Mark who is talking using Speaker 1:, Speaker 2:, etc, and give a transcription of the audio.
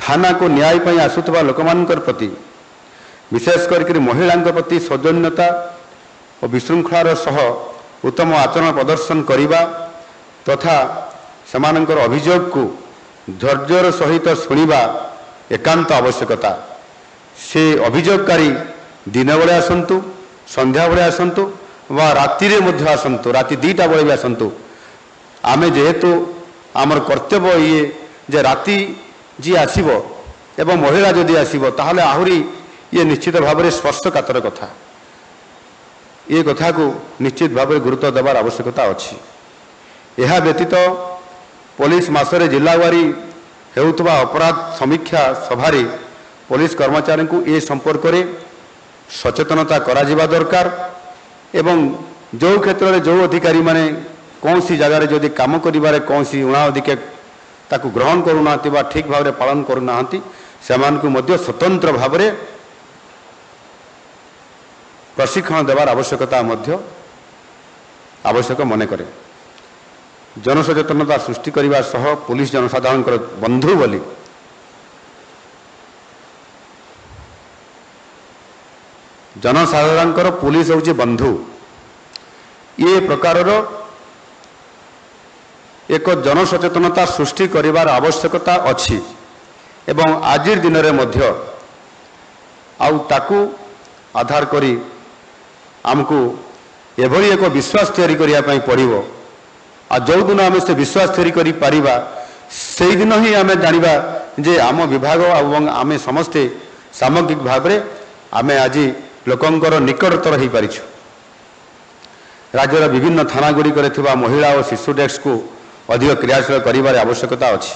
Speaker 1: थाना को न्याय पर आसुवा लोक प्रति विशेष करके महिला प्रति सौजन्यता और विशृंखलार सह उत्तम आचरण प्रदर्शन करने तथा सेमानंकर अभियोग को धैर्यर सहित शुणा एकांत आवश्यकता। से अभियोगकारी दिन बेले आसतु संध्या बेले आसतु वा राति आसतु राति 2टा बेले भी आसतु आमे जेहेतु आमर कर्तव्य ये जे राति जी आसीबो एवं महिला जदि आसीबो ताहले आहुरी ये निश्चित भाव में स्पर्शकातर कथा ये कथा को निश्चित भाव में गुरुत्व देवार आवश्यकता अच्छी। यह व्यतीत पुलिस मासरे जिलावारी हेउतबा अपराध समीक्षा सभारे पुलिस कर्मचारी को ए संपर्क में सचेतनता करा जिबा दरकार एवं जो क्षेत्र में जो अधिकारी माने कौन सी जगार जदि काम करिबारे कौन सी उणा अधिके ताकू ग्रहण करूना ठीक भाव में पालन करूना स्वतंत्र भाव में प्रशिक्षण देवार आवश्यकता आवश्यक मन करे। जनसचेतनता सृष्टि करने सह पुलिस जनसाधारण बंधु बोली जनसाधारण पुलिस हूँ बंधु ये प्रकार एक जनसचेतनता सृष्टि करिवार आवश्यकता अच्छी एवं आज दिन में ताकू आधार करी आमको एभली एक विश्वास तैयारी करने पड़ो आ जो दिन आम से विश्वास तैयारी करी पारिबा से दिन ही आम जानिबा जे आम विभाग एवं आम समस्ते सामग्रिक भाव में आम आज लोकंकर निकटतर हो पारिछु। राज्यर विभिन्न थाना गुड़िक महिला और शिशु डेस्क को अधिक क्रियाशील करिवार आवश्यकता अच्छी।